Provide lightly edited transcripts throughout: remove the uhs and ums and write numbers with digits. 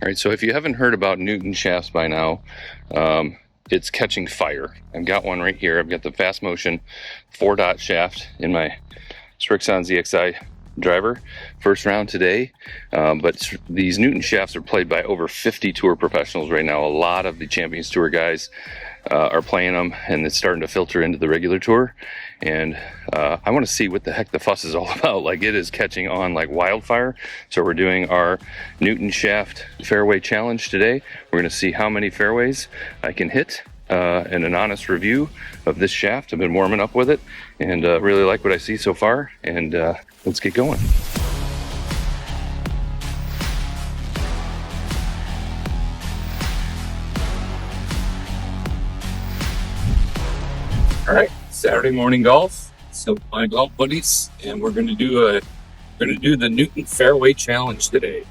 All right, so if you haven't heard about Newton shafts by now, it's catching fire. I've got one right here. I've got the fast motion 4-dot shaft in my Srixon ZXi driver, first round today. But these Newton shafts are played by over 50 tour professionals right now. A lot of the Champions Tour guys are playing them, and it's starting to filter into the regular tour. And I want to see what the heck the fuss is all about. Like, it is catching on like wildfire. So we're doing our Newton shaft fairway challenge today. We're going to see how many fairways I can hit, and an honest review of this shaft. I've been warming up with it and really like what I see so far. And let's get going. All right, Saturday morning golf. So my golf buddies, and we're going to do the Newton Fairway challenge today.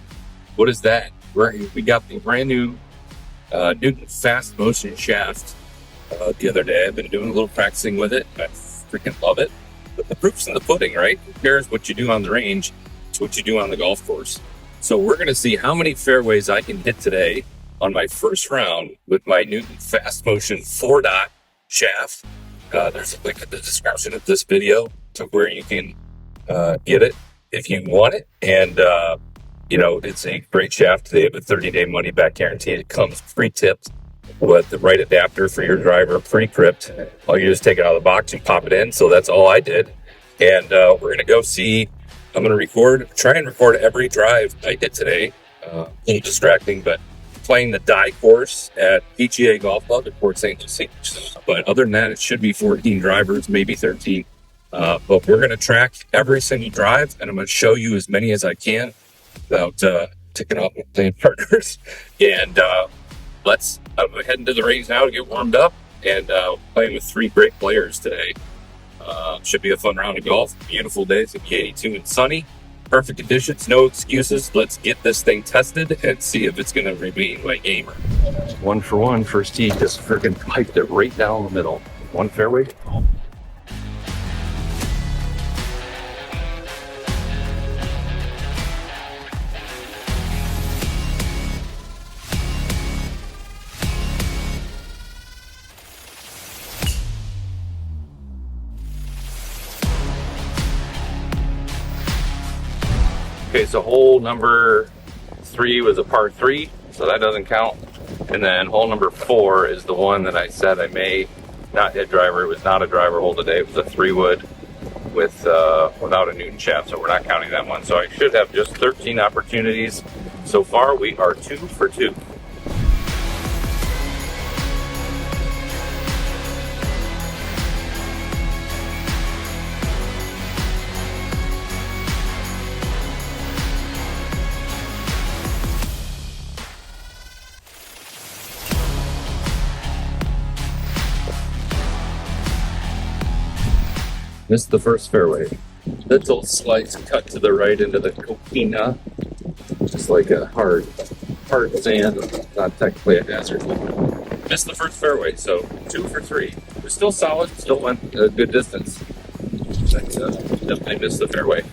What is that? We got the brand new Newton fast motion shaft the other day. I've been doing a little practicing with it. I freaking love it. But the proof's in the pudding, right? Who cares what you do on the range? It's what you do on the golf course. So we're going to see how many fairways I can hit today on my first round with my Newton fast motion 4-dot shaft. There's a link in the description of this video to where you can get it if you want it. And, it's a great shaft. They have a 30-day money-back guarantee. It comes pre-tipped with the right adapter for your driver, pre-cripped. All you do is take it out of the box and pop it in. So that's all I did. And we're going to go see. I'm going to try and record every drive I did today. A little distracting, but playing the die course at PGA Golf Club at Port St. Lucie. But other than that, it should be 14 drivers, maybe 13. But we're going to track every single drive, and I'm going to show you as many as I can without ticking off my playing partners. And I'm heading to the range now to get warmed up, and playing with 3 great players today. Should be a fun round of golf. Beautiful day. It's going to be 82 and sunny. Perfect conditions, no excuses. Let's get this thing tested and see if it's going to remain my gamer. 1 for 1, first tee, just freaking piped it right down the middle. 1 fairway. Okay, so hole number 3 was a par 3, so that doesn't count. And then hole number 4 is the one that I said I may not hit driver. It was not a driver hole today. It was a 3-wood without a Newton shaft, so we're not counting that one. So I should have just 13 opportunities. So far, we are 2 for 2. Missed the first fairway. Little slice cut to the right into the coquina. Just like a hard sand, not technically a hazard. Missed the first fairway, so 2 for 3. We're still solid, still went a good distance. But definitely missed the fairway.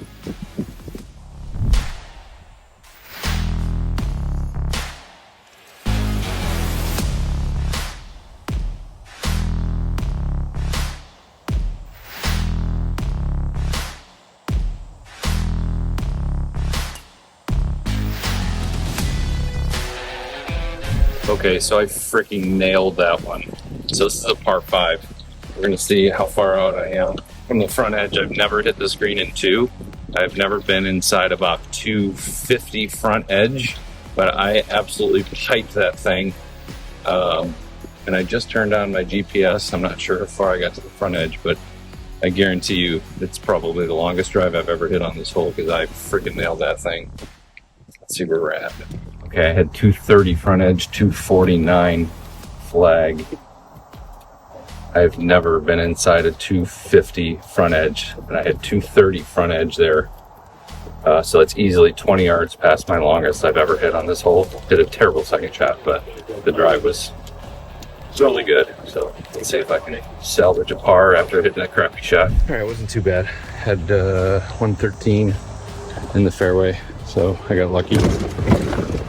Okay, so I freaking nailed that one. So this is a par 5. We're going to see how far out I am from the front edge. I've never hit this green in 2. I've never been inside about 250 front edge, but I absolutely piped that thing. And I just turned on my GPS. I'm not sure how far I got to the front edge, but I guarantee you it's probably the longest drive I've ever hit on this hole because I freaking nailed that thing. Let's see where we're at. Okay, I had 230 front edge, 249 flag. I've never been inside a 250 front edge, and I had 230 front edge there. So it's easily 20 yards past my longest I've ever hit on this hole. Did a terrible second shot, but the drive was really good. So let's see if I can salvage a par after hitting a crappy shot. All right, it wasn't too bad. Had 113 in the fairway, so I got lucky.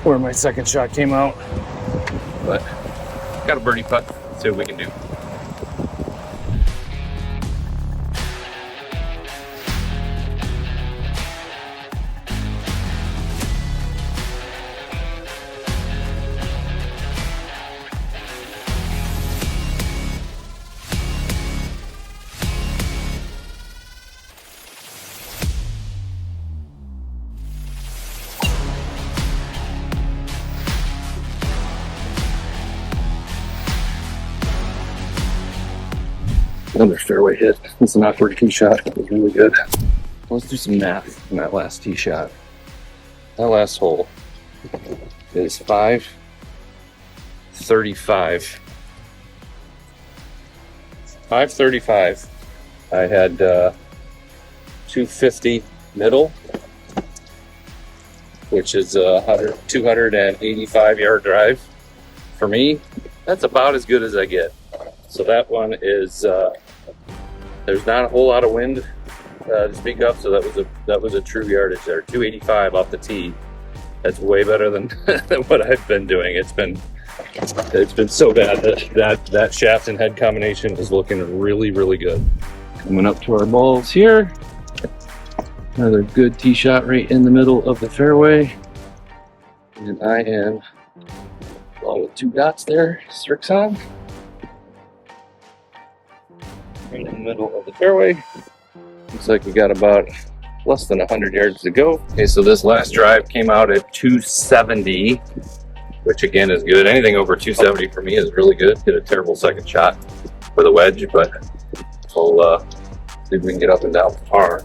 where my second shot came out. But got a birdie putt. Let's see what we can do. Another fairway hit. It's an awkward tee shot. It was really good. Let's do some math on that last tee shot. That last hole is 535. 535. I had 250 middle, which is a 285 yard drive. For me, that's about as good as I get. So that one is, there's not a whole lot of wind to speak of, so that was a true yardage there. 285 off the tee. That's way better than, than what I've been doing. It's been so bad that shaft and head combination is looking really, really good. Coming up to our balls here. Another good tee shot right in the middle of the fairway. And I am, well, with two dots there, Srixon. Right in the middle of the fairway. Looks like we got about less than 100 yards to go. Okay, so this last drive came out at 270, which again is good. Anything over 270 for me is really good. Hit a terrible second shot for the wedge, but we'll see if we can get up and down par.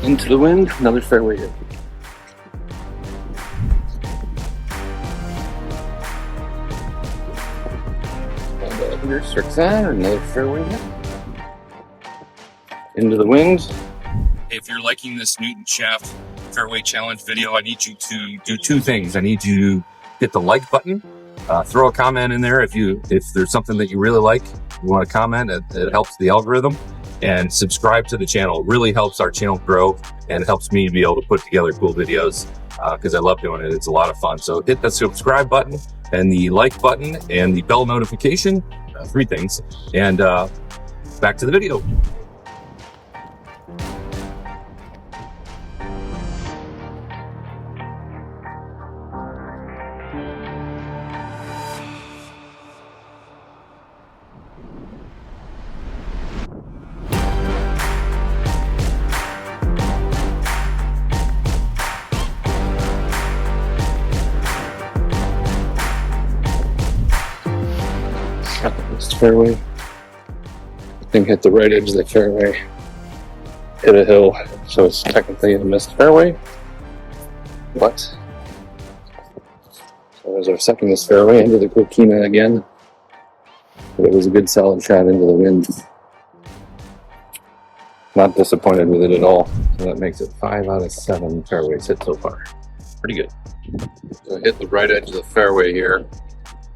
Into the wind, another fairway hit. And here's Srixon, another fairway hit. Into the wind. If you're liking this Newton Shaft Fairway Challenge video, I need you to do two things. I need you to hit the like button, throw a comment in there if there's something that you really like, you want to comment, it helps the algorithm. And subscribe to the channel. It really helps our channel grow and helps me be able to put together cool videos because I love doing it. It's a lot of fun. So hit the subscribe button and the like button and the bell notification, three things. And back to the video. This fairway, I think hit the right edge of the fairway, hit a hill, so it's technically a missed fairway, but so there's our second missed fairway into the coquina again, but it was a good solid shot into the wind. Not disappointed with it at all, so that makes it 5 out of 7 fairways hit so far. Pretty good. So I hit the right edge of the fairway here,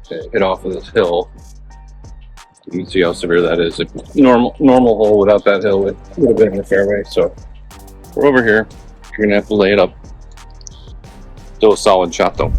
hit off of this hill. You can see how severe that is. A normal hole without that hill, it would have been in the fairway. So we're over here. You're gonna have to lay it up. Still a solid shot though.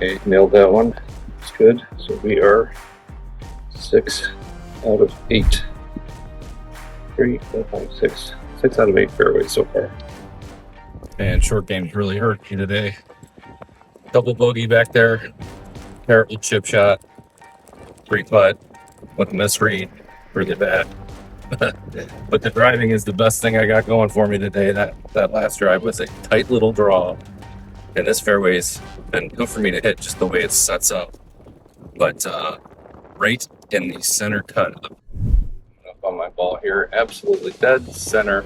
Okay, nailed that one. It's good. So we are 6 out of 8. 3, 4, 5, 6. 6 out of 8 fairways so far. And short game's really hurt me today. double bogey back there. Terrible chip shot. 3-putt with a misread. Really bad. But the driving is the best thing I got going for me today. That last drive was a tight little draw. And this fairway's been good for me to hit just the way it sets up. But right in the center cut. Up on my ball here. Absolutely dead center.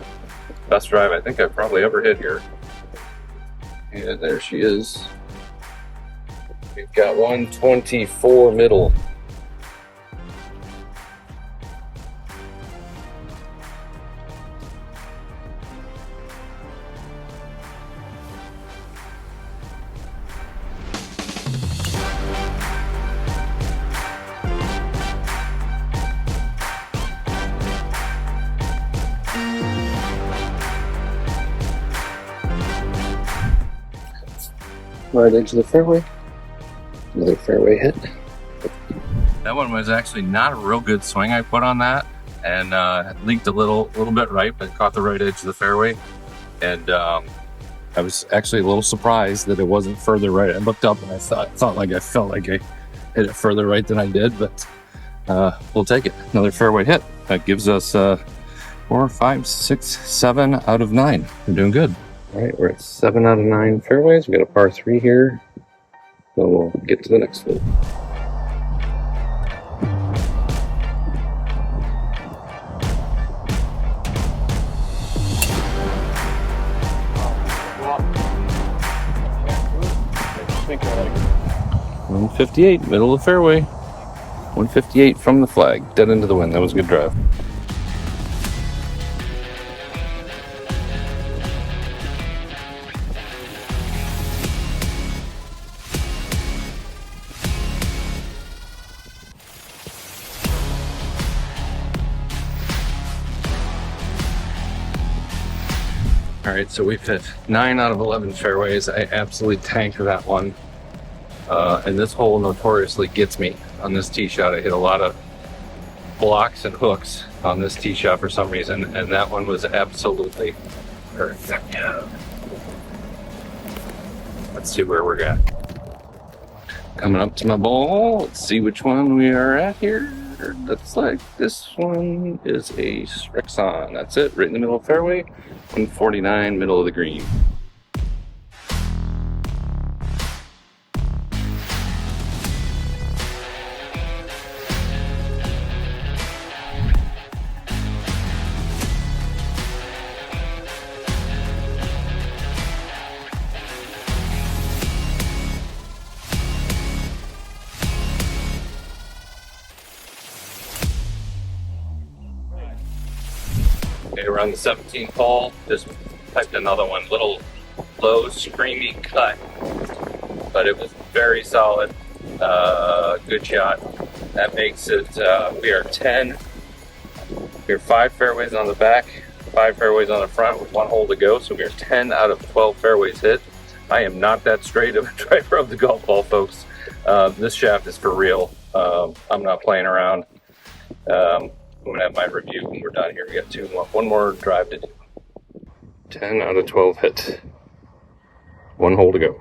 Best drive I think I've probably ever hit here. And there she is. We've got 124 middle. Right edge of the fairway. Another fairway hit. That one was actually not a real good swing I put on that, and leaked a little bit right, but caught the right edge of the fairway. And I was actually a little surprised that it wasn't further right. I looked up and I felt like I hit it further right than I did, but we'll take it. Another fairway hit. That gives us 4, 5, 6, 7 out of 9. We're doing good. All right, we're at 7 out of 9 fairways. We got a par 3 here. So we'll get to the next one. .158, middle of the fairway. 158 from the flag, dead into the wind. That was a good drive. All right, so we've hit 9 out of 11 fairways. I absolutely tanked that one. And this hole notoriously gets me on this tee shot. I hit a lot of blocks and hooks on this tee shot for some reason, and that one was absolutely perfect. Let's see where we're at. Coming up to my ball. Let's see which one we are at here. Looks like this one is a Srixon. That's it, right in the middle of the fairway. 149, middle of the green. Okay, we're on the 17th hole. Just typed another one, little low, screamy cut, but it was very solid. Good shot. That makes it, we are 10. We are 5 fairways on the back, 5 fairways on the front with 1 hole to go. So we are 10 out of 12 fairways hit. I am not that straight of a driver of the golf ball, folks. This shaft is for real. I'm not playing around. I'm gonna have my review when we're done here. We got one more drive to do. 10 out of 12 hit. 1 hole to go.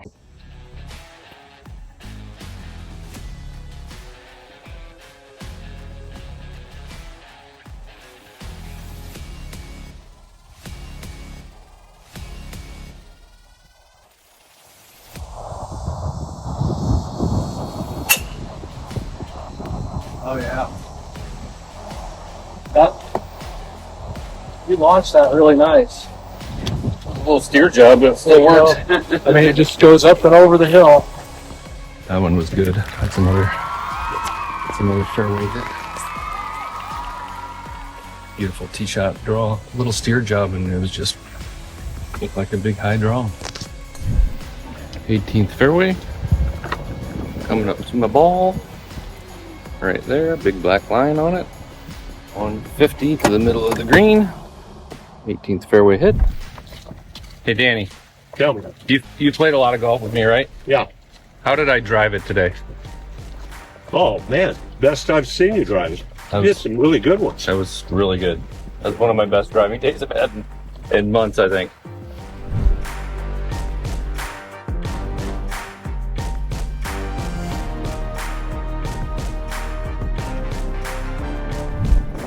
Oh yeah. You launched that really nice. A little steer job, but it still worked. I mean, it just goes up and over the hill. That one was good. That's another fairway hit. Beautiful tee shot draw. Little steer job, and it was just looked like a big high draw. 18th fairway. Coming up to my ball. Right there, big black line on it. 150 to the middle of the green. 18th fairway hit. Hey Danny, Tell me. you played a lot of golf with me, right? Yeah. How did I drive it today? Oh man, best I've seen you drive. You did some really good ones. That was really good. That was one of my best driving days I've had in months, I think.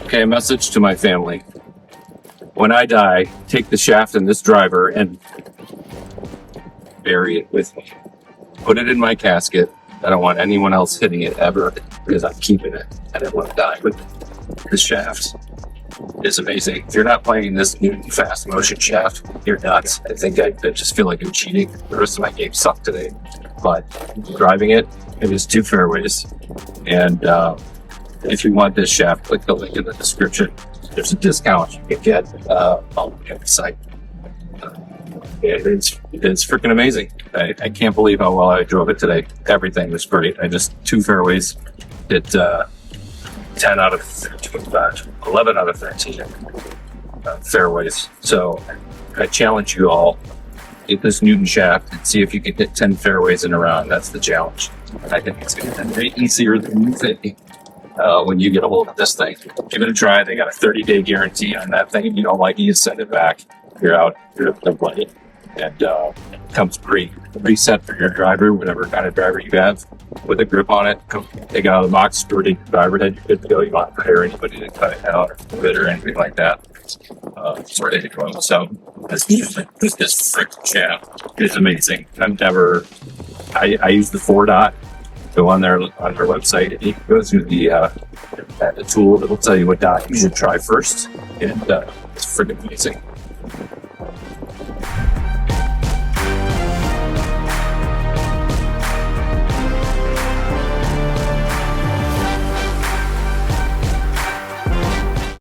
Okay, message to my family. When I die, take the shaft and this driver and bury it with me. Put it in my casket. I don't want anyone else hitting it ever because I'm keeping it. I don't want to die with it. This shaft is amazing. If you're not playing this Newton fast motion shaft, you're nuts. I think I just feel like I'm cheating. The rest of my game sucked today. But driving it, it is 2 fairways. And if you want this shaft, click the link in the description. There's a discount you can get on the site. It's freaking amazing. I can't believe how well I drove it today. Everything was great. I just 2 fairways, hit 10 out of 13, 11 out of 13 fairways. So I challenge you all, get this Newton shaft and see if you can hit 10 fairways in a round. That's the challenge. I think it's going to be way easier than you think. When you get a hold of this thing, give it a try. They got a 30-day guarantee on that thing. If you don't like it, you send it back. You're out. You're up to money. And comes preset for your driver, whatever kind of driver you have, with a grip on it. Come take it out of the box, screw it in your driver head. You're good to go. You don't have to hire anybody to cut it out or move it or anything like that. It's ready to go. So this freaking shaft is amazing. I use the 4-dot. Go on their website and you can go through the tool that will tell you what dot you should try first, and it's freaking amazing.